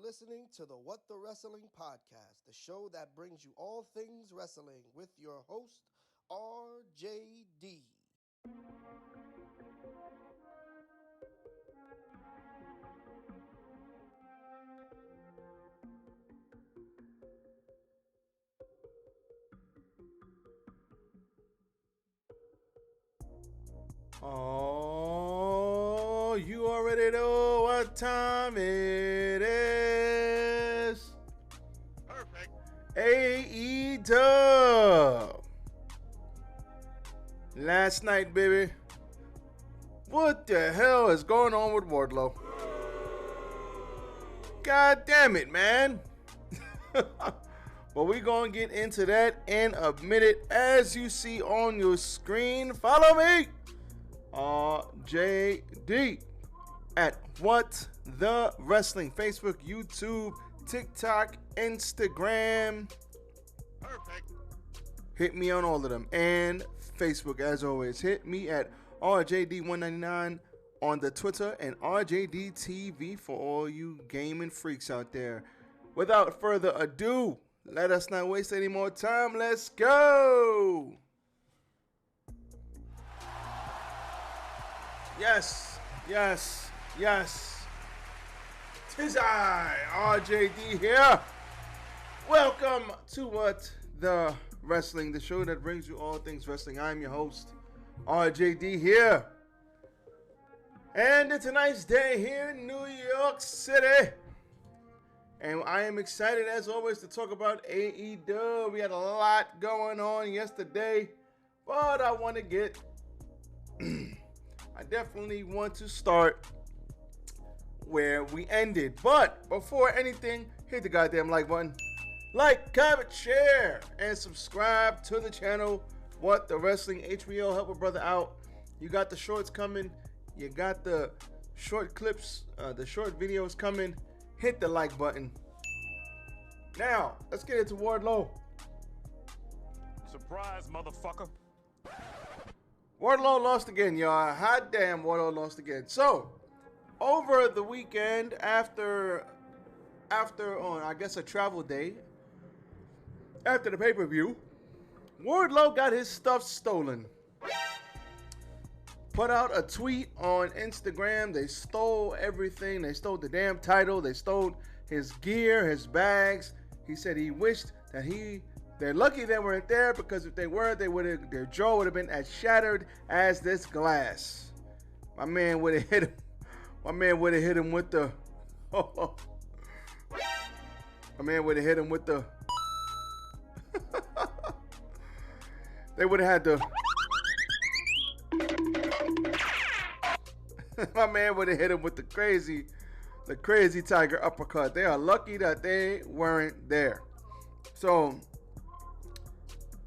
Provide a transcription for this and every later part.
listening to the What the Wrestling Podcast, the show that brings you all things wrestling with your host, RJD. Oh, you already know what time it is. Perfect. AEW. Last night, baby. What the hell is going on with Wordlow? God damn it, man. But we're going to get into that in a minute. As you see on your screen, follow me. RJD at What the Wrestling. Facebook, YouTube, TikTok, Instagram. Perfect. Hit me on all of them. And Facebook, as always. Hit me at RJD199 on the Twitter and RJDTV for all you gaming freaks out there. Without further ado, let us not waste any more time. Let's go. Yes, yes, yes. 'Tis I, RJD here. Welcome to What the Wrestling, the show that brings you all things wrestling. I'm your host, RJD here. And it's a nice day here in New York City. And I am excited, as always, to talk about AEW. We had a lot going on yesterday, but I want to get... I definitely want to start where we ended. But before anything, hit the goddamn like button. Like, comment, share, and subscribe to the channel. What the Wrestling HBO. Help a brother out. You got the shorts coming. You got the short clips, the short videos coming. Hit the like button. Now, let's get into Wardlow. Surprise, motherfucker. Wardlow lost again, y'all. Hot damn, Wardlow lost again. So, over the weekend, after on, I guess, a travel day, after the pay-per-view, Wardlow got his stuff stolen. Put out a tweet on Instagram. They stole everything. They stole the damn title. They stole his gear, his bags. He said he wished that they're lucky they weren't there, because if they were, their jaw would have been as shattered as this glass. My man would have hit him. My man would have hit him with the. My man would have hit him with the. They would have had to. My man would have hit him with the crazy tiger uppercut. They are lucky that they weren't there. So,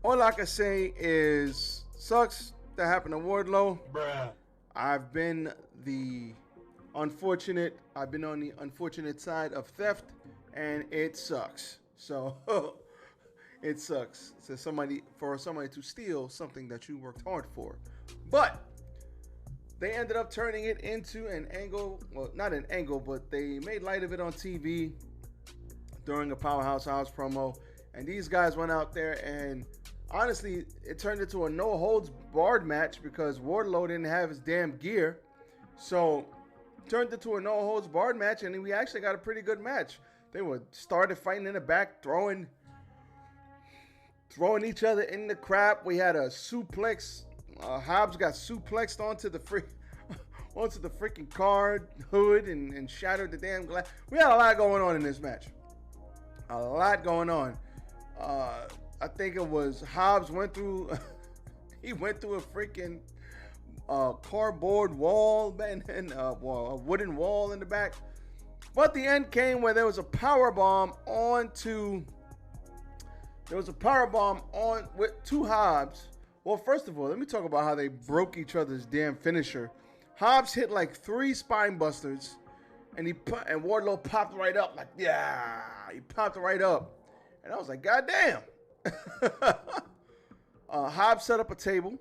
all I can say is, sucks that happened to Wardlow. Bruh. I've been on the unfortunate side of theft, and it sucks. So, it sucks. For somebody to steal something that you worked hard for. But they ended up turning it into an angle. Well, not an angle, but they made light of it on TV during a Powerhouse House promo. And these guys went out there, and honestly, it turned into a no-holds-barred match because Wardlow didn't have his damn gear. So, turned into a no-holds-barred match, and we actually got a pretty good match. They started fighting in the back, throwing each other in the crap. We had a suplex. Hobbs got suplexed onto the freaking car hood and shattered the damn glass. We had a lot going on in this match. A lot going on. I think it was Hobbs went through a freaking cardboard wall and a wooden wall in the back. But the end came where there was a power bomb on with two Hobbs. Well, first of all, let me talk about how they broke each other's damn finisher. Hobbs hit like 3 spine busters, and Wardlow popped right up. Like, yeah, he popped right up. And I was like, God damn. Hobbs set up a table.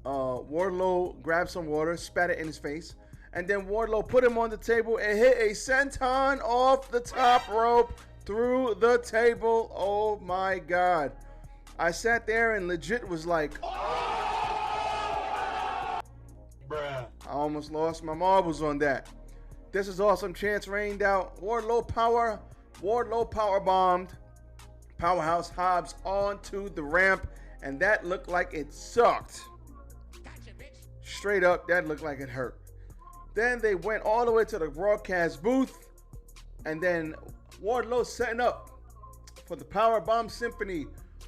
Wardlow grabbed some water, spat it in his face, And then Wardlow put him on the table and hit a senton off the top rope through the table. Oh my God. I sat there and legit was like, Bruh. I almost lost my marbles on that. This is awesome. Chance rained out. Wardlow power bombed Powerhouse Hobbs onto the ramp, and that looked like it sucked. Straight up, that looked like it hurt. Then they went all the way to the broadcast booth, and then Wardlow setting up for the Powerbomb Symphony.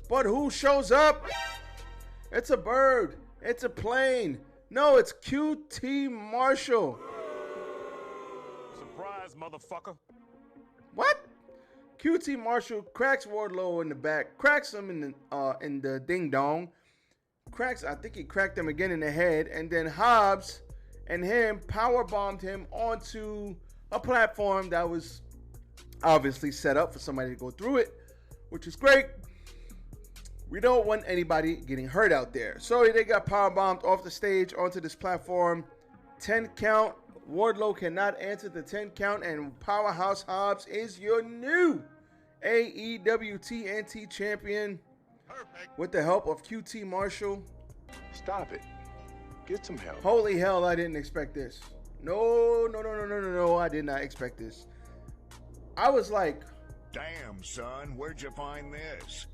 But who shows up? It's a bird. It's a plane. No, it's QT Marshall. Surprise, motherfucker. What? QT Marshall cracks Wardlow in the back, cracks him in the ding dong, I think he cracked him again in the head, and then Hobbs and him power bombed him onto a platform that was obviously set up for somebody to go through it, which is great. We don't want anybody getting hurt out there. So they got power bombed off the stage onto this platform. 10 count. Wardlow cannot answer the 10 count, and Powerhouse Hobbs is your new AEW TNT champion. Perfect. With the help of QT Marshall. Stop it. Get some help. Holy hell, I didn't expect this. No, I did not expect this. I was like, Damn, son, where'd you find this?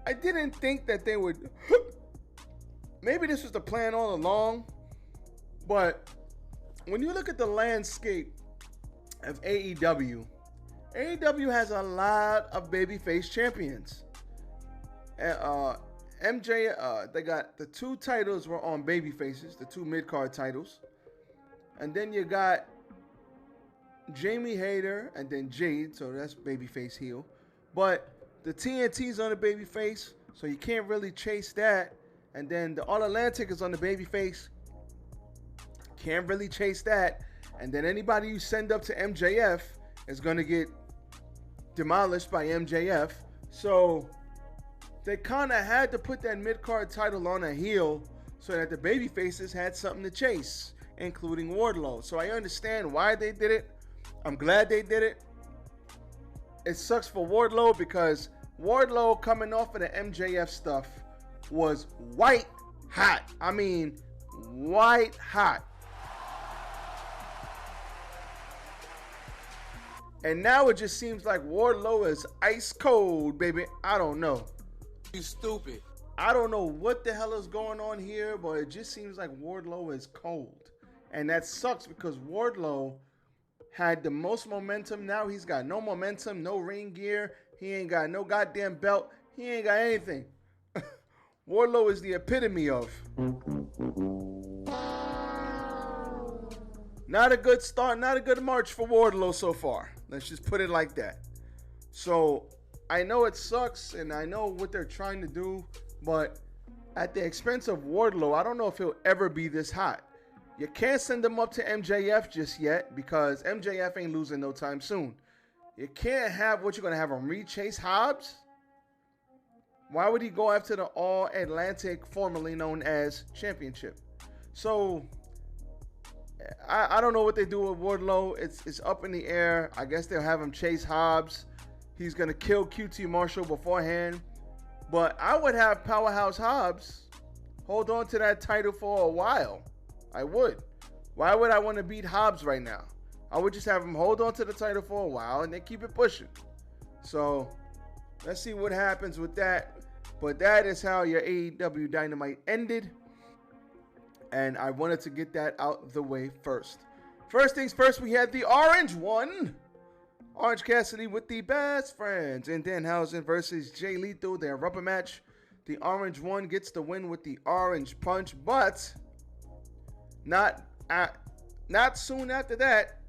I didn't think that they would. Maybe this was the plan all along, but when you look at the landscape of AEW has a lot of babyface champions. MJ, they got the two titles were on babyfaces, the two mid-card titles. And then you got Jamie Hayter and then Jade, so that's babyface heel. But the TNT's on the babyface, so you can't really chase that. And then the All Atlantic is on the babyface. Can't really chase that. And then anybody you send up to MJF is going to get demolished by MJF. So they kind of had to put that mid-card title on a heel so that the babyfaces had something to chase, including Wardlow. So I understand why they did it. I'm glad they did it. It sucks for Wardlow because Wardlow coming off of the MJF stuff was white hot. I mean, white hot. And now it just seems like Wardlow is ice cold, baby. I don't know. You stupid. I don't know what the hell is going on here, but it just seems like Wardlow is cold. And that sucks because Wardlow had the most momentum. Now he's got no momentum, no ring gear. He ain't got no goddamn belt. He ain't got anything. Wardlow is the epitome of. Not a good start, not a good march for Wardlow so far. Let's just put it like that. So I know it sucks and I know what they're trying to do, but at the expense of Wardlow, I don't know if he'll ever be this hot. You can't send him up to MJF just yet because MJF ain't losing no time soon. You can't have what you're going to have him re-chase Hobbs. Why would he go after the All Atlantic, formerly known as Championship? So I don't know what they do with Wardlow. It's up in the air. I guess they'll have him chase Hobbs. He's going to kill QT Marshall beforehand. But I would have Powerhouse Hobbs hold on to that title for a while. I would. Why would I want to beat Hobbs right now? I would just have him hold on to the title for a while and then keep it pushing. So let's see what happens with that. But that is how your AEW Dynamite ended. And I wanted to get that out the way first. First things first, we had the Orange One. Orange Cassidy with the Best Friends and Danhausen versus Jay Lethal, their rubber match. The Orange One gets the win with the Orange Punch, but not soon after that.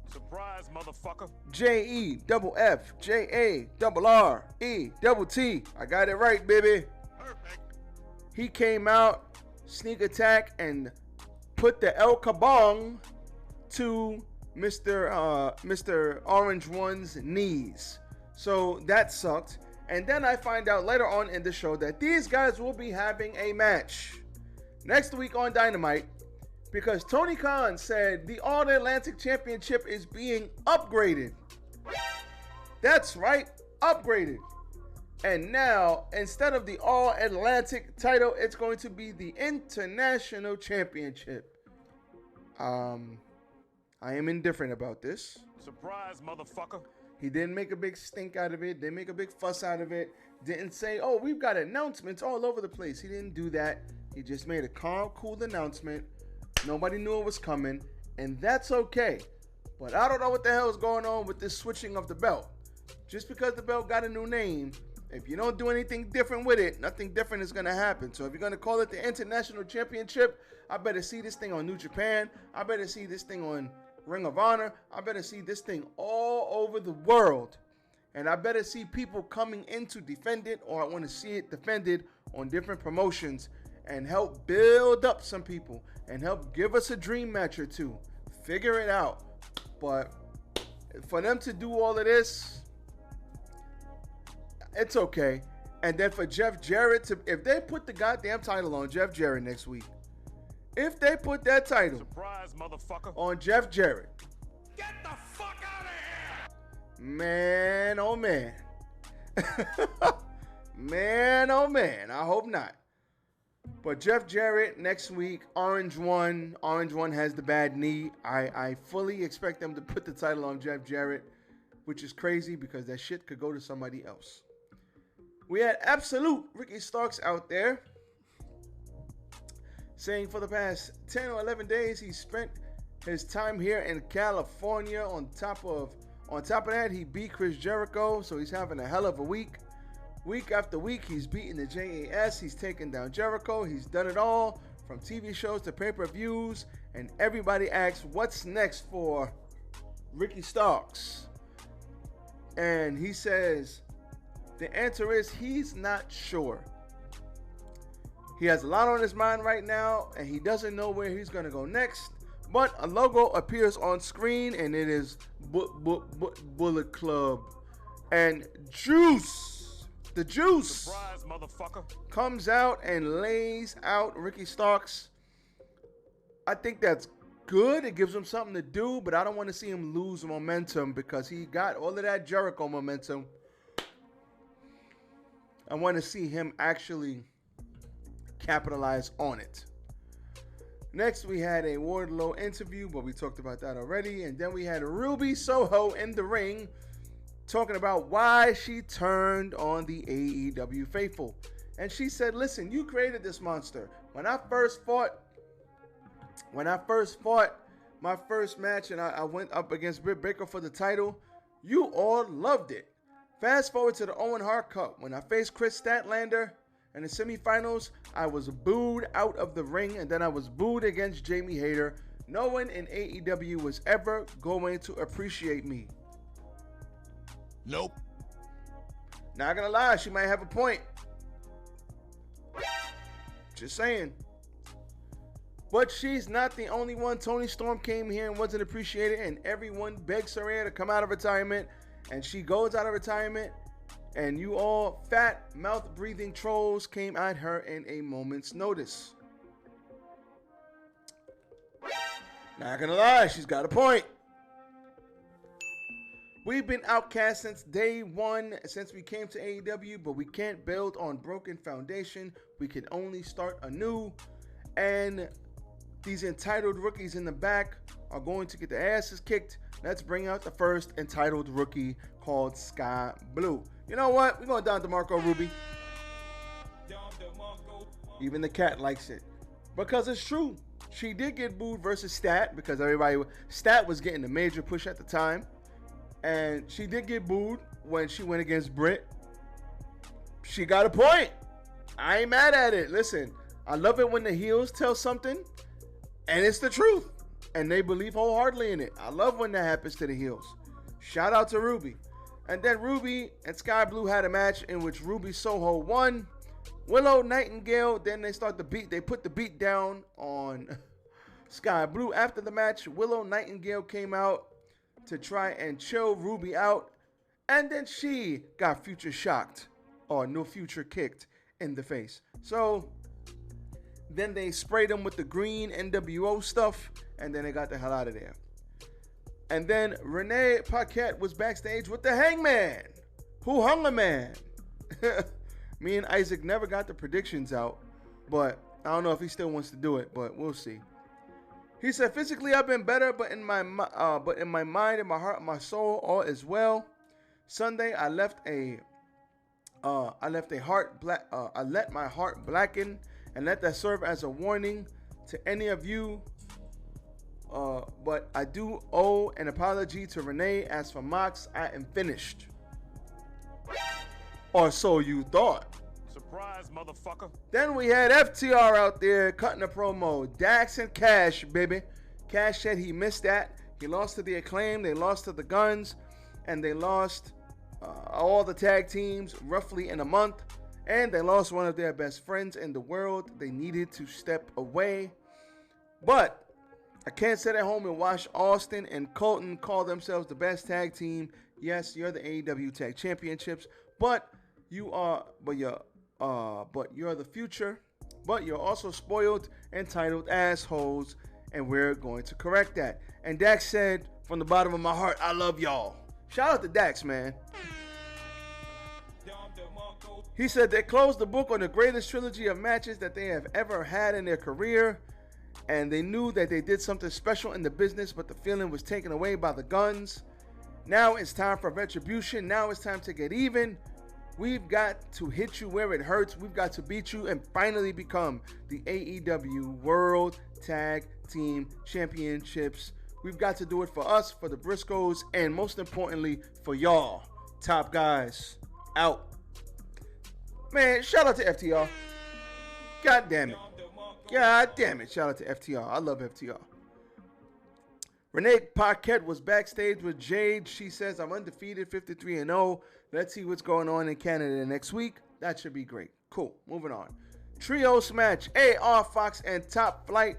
Surprise, motherfucker. JEFFJARRET. I got it right, baby. Perfect. He came out, sneak attack, and put the El Kabong to Mr. Orange One's knees. So that sucked. And then I find out later on in the show that these guys will be having a match next week on Dynamite. because Tony Khan said the All-Atlantic Championship is being upgraded. That's right, upgraded. And now, instead of the All-Atlantic title, it's going to be the International Championship. I am indifferent about this. Surprise, motherfucker. He didn't make a big stink out of it. Didn't make a big fuss out of it. Didn't say, oh, we've got announcements all over the place. He didn't do that. He just made a calm, cool announcement. Nobody knew it was coming. And that's okay. But I don't know what the hell is going on with this switching of the belt. Just because the belt got a new name, if you don't do anything different with it, nothing different is going to happen. So if you're going to call it the International Championship, I better see this thing on New Japan. I better see this thing on Ring of Honor. I better see this thing all over the world. And I better see people coming in to defend it, or I want to see it defended on different promotions and help build up some people and help give us a dream match or two. Figure it out. But for them to do all of this, it's okay. And then for Jeff Jarrett to, if they put the goddamn title on Jeff Jarrett next week, if they put that title Surprise, motherfucker. on Jeff Jarrett, Get the fuck out of here. man, oh man. Man, oh man. I hope not. But Jeff Jarrett next week, Orange One. Orange One has the bad knee. I fully expect them to put the title on Jeff Jarrett, which is crazy because that shit could go to somebody else. We had Absolute Ricky Starks out there saying for the past 10 or 11 days he spent his time here in California. On top of that, he beat Chris Jericho, so he's having a hell of a week. Week after week, he's beating the JAS. He's taking down Jericho. He's done it all, from TV shows to pay-per-views, and everybody asks, what's next for Ricky Starks? And he says, the answer is he's not sure. He has a lot on his mind right now, and he doesn't know where he's going to go next. But a logo appears on screen, and it is Bullet Club. And Juice, the Juice, Surprise, motherfucker. comes out and lays out Ricky Starks. I think that's good. It gives him something to do, but I don't want to see him lose momentum because he got all of that Jericho momentum. I want to see him actually capitalize on it. Next, we had a Wordlow interview, but we talked about that already. And then we had Ruby Soho in the ring talking about why she turned on the AEW faithful. And she said, listen, you created this monster. When I first fought my first match and I went up against Britt Baker for the title, you all loved it. Fast forward to the Owen Hart Cup. When I faced Chris Statlander in the semifinals, I was booed out of the ring, and then I was booed against Jamie Hayter. No one in AEW was ever going to appreciate me. Nope. Not gonna lie, she might have a point. Just saying. But she's not the only one. Toni Storm came here and wasn't appreciated, and everyone begs her to come out of retirement. And she goes out of retirement, and you all fat, mouth-breathing trolls came at her in a moment's notice. Not gonna lie, she's got a point. We've been outcast since day one, since we came to AEW, but we can't build on broken foundation. We can only start anew. And these entitled rookies in the back are going to get their asses kicked. Let's bring out the first entitled rookie called Sky Blue. You know what? We're going down to Marco Ruby. Even the cat likes it. Because it's true. She did get booed versus Stat because Stat was getting a major push at the time. And she did get booed when she went against Britt. She got a point. I ain't mad at it. Listen, I love it when the heels tell something and it's the truth. And they believe wholeheartedly in it. I love when that happens to the heels. Shout out to Ruby. And then Ruby and Sky Blue had a match in which Ruby Soho won. Willow Nightingale, then they put the beat down on Sky Blue. After the match, Willow Nightingale came out to try and chill Ruby out. And then she got Future shocked, or No Future kicked in the face. So Then they sprayed him with the green NWO stuff, and then they got the hell out of there. And then Renee Paquette was backstage with the Hangman, who hung a man. Me and Isaac never got the predictions out, but I don't know if he still wants to do it, but we'll see. He said, physically I've been better, but in my mind and my heart and my soul, all is well. Sunday I let my heart blacken, and let that serve as a warning to any of you. But I do owe an apology to Renee. As for Mox, I am finished. Or so you thought. Surprise, motherfucker. Then we had FTR out there cutting a promo. Dax and Cash, baby. Cash said he missed that. He lost to the Acclaim. They lost to the Guns. And they lost all the tag teams roughly in a month. And they lost one of their best friends in the world. They needed to step away. But I can't sit at home and watch Austin and Colton call themselves the best tag team. Yes, you're the AEW Tag Championships, but you're the future. But you're also spoiled, entitled assholes, and we're going to correct that. And Dax said, from the bottom of my heart, I love y'all. Shout out to Dax, man. He said they closed the book on the greatest trilogy of matches that they have ever had in their career. And they knew that they did something special in the business, but the feeling was taken away by the Guns. Now it's time for retribution. Now it's time to get even. We've got to hit you where it hurts. We've got to beat you and finally become the AEW World Tag Team Championships. We've got to do it for us, for the Briscoes, and most importantly, for y'all. Top guys, out. Man, shout out to FTR. God damn it. God damn it. Shout out to FTR. I love FTR. Renee Paquette was backstage with Jade. She says, I'm undefeated, 53-0. Let's see what's going on in Canada next week. That should be great. Cool. Moving on. Trios match. AR Fox and Top Flight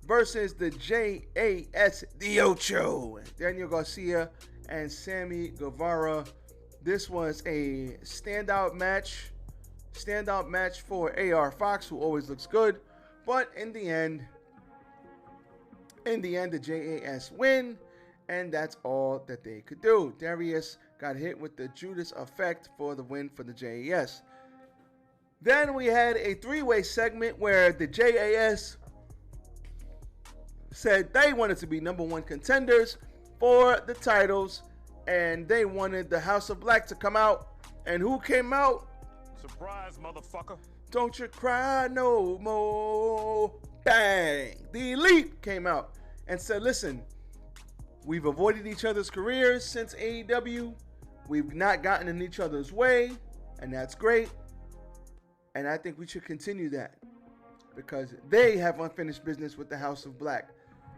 versus the JAS The Ocho. Daniel Garcia and Sammy Guevara. This was a standout match. Standout match for AR Fox, who always looks good. But in the end, the JAS win, and that's all that they could do. Darius got hit with the Judas effect for the win for the JAS. Then we had a three-way segment where the JAS said they wanted to be number one contenders for the titles, and they wanted the House of Black to come out. And who came out? Surprise, motherfucker. Don't you cry no more. Bang. The Elite came out and said, listen, we've avoided each other's careers since AEW. We've not gotten in each other's way, and that's great. And I think we should continue that because they have unfinished business with the House of Black.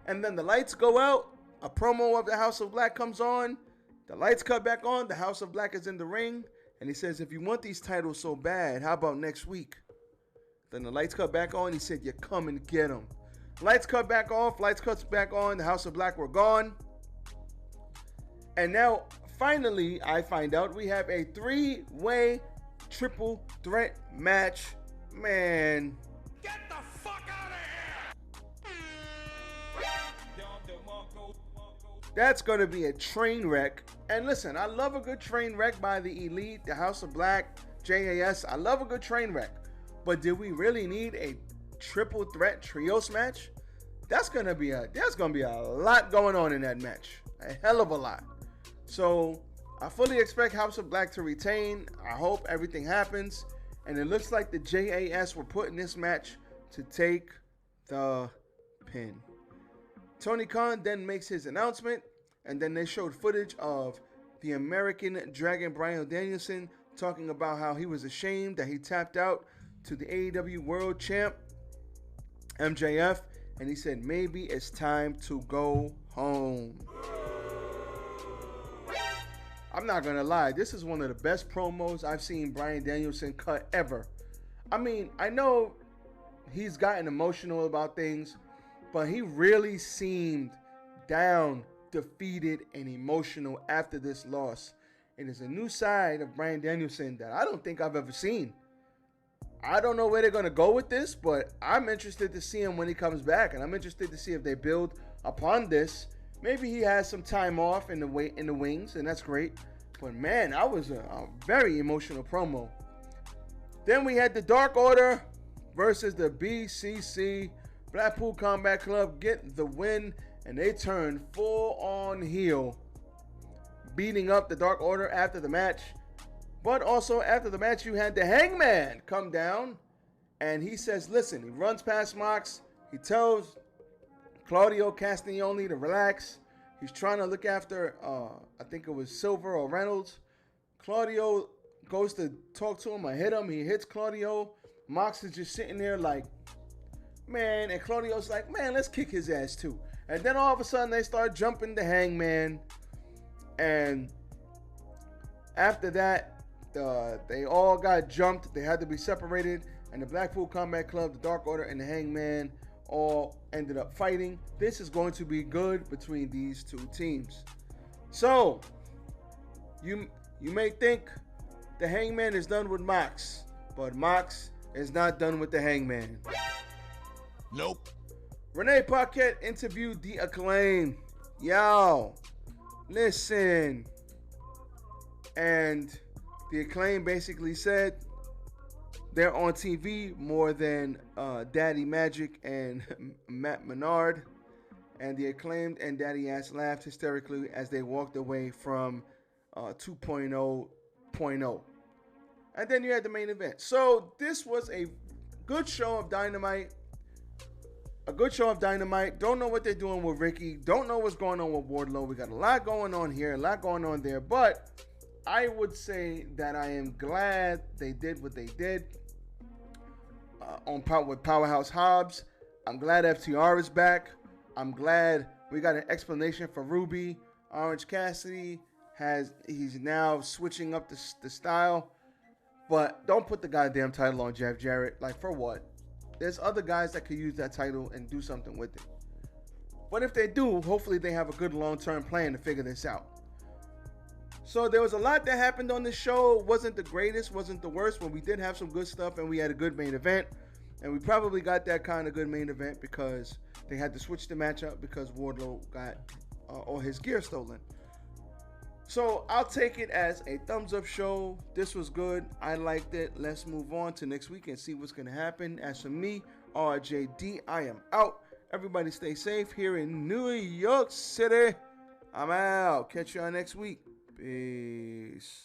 And then the lights go out. A promo of the House of Black comes on. The lights cut back on. The House of Black is in the ring. And he says, if you want these titles so bad, how about next week? Then the lights cut back on. He said, you come and get them. Lights cut back off. Lights cuts back on. The House of Black were gone. And now, finally, I find out we have a three-way triple threat match. Man. Get the fuck out of here! That's going to be a train wreck. And listen, I love a good train wreck by the Elite, the House of Black, JAS. I love a good train wreck. But did we really need a triple threat trios match? There's gonna be a lot going on in that match. A hell of a lot. So I fully expect House of Black to retain. I hope everything happens. And it looks like the JAS were put in this match to take the pin. Tony Khan then makes his announcement, and then they showed footage of the American Dragon Bryan Danielson talking about how he was ashamed that he tapped out to the AEW World Champ MJF, and he said maybe it's time to go home. I'm not gonna lie, this is one of the best promos I've seen Bryan Danielson cut ever. I mean, I know he's gotten emotional about things, but he really seemed down, defeated, and emotional after this loss. It is a new side of Bryan Danielson that I don't think I've ever seen. I don't know where they're going to go with this, but I'm interested to see him when he comes back, and I'm interested to see if they build upon this. Maybe he has some time off in the wings, and that's great. But man, that was a very emotional promo. Then we had the Dark Order versus the BCC, Blackpool Combat Club, get the win, and they turned full on heel, beating up the Dark Order after the match. But also after the match, you had the Hangman come down, and he says, listen, he runs past Mox. He tells Claudio Castagnoli to relax. He's trying to look after, I think it was Silver or Reynolds. Claudio goes to talk to him or hit him. He hits Claudio. Mox is just sitting there like, man. And Claudio's like, man, let's kick his ass too. And then all of a sudden, they start jumping the Hangman. And after that, they all got jumped. They had to be separated, and the Blackpool Combat Club, the Dark Order, and the Hangman all ended up fighting. This is going to be good between these two teams. So you may think the Hangman is done with Mox, but Mox is not done with the Hangman. Nope. Renee Paquette interviewed The Acclaim. Yo, listen. And The Acclaim basically said they're on TV more than Daddy Magic and Matt Menard. And The Acclaimed and Daddy Ass laughed hysterically as they walked away from 2.0.0. And then you had the main event. So this was a good show of Dynamite. A good show of Dynamite. Don't know what they're doing with Ricky. Don't know what's going on with Wardlow. We got a lot going on here, a lot going on there. But I would say that I am glad they did what they did with Powerhouse Hobbs. I'm glad FTR is back. I'm glad we got an explanation for Ruby. Orange Cassidy he's now switching up the style. But don't put the goddamn title on Jeff Jarrett. Like, for what? There's other guys that could use that title and do something with it. But if they do, hopefully they have a good long-term plan to figure this out. So there was a lot that happened on this show. Wasn't the greatest, wasn't the worst, but we did have some good stuff, and we had a good main event. And we probably got that kind of good main event because they had to switch the matchup because Wardlow got all his gear stolen. So I'll take it as a thumbs up show. This was good. I liked it. Let's move on to next week and see what's going to happen. As for me, RJD, I am out. Everybody stay safe here in New York City. I'm out. Catch y'all next week. Peace.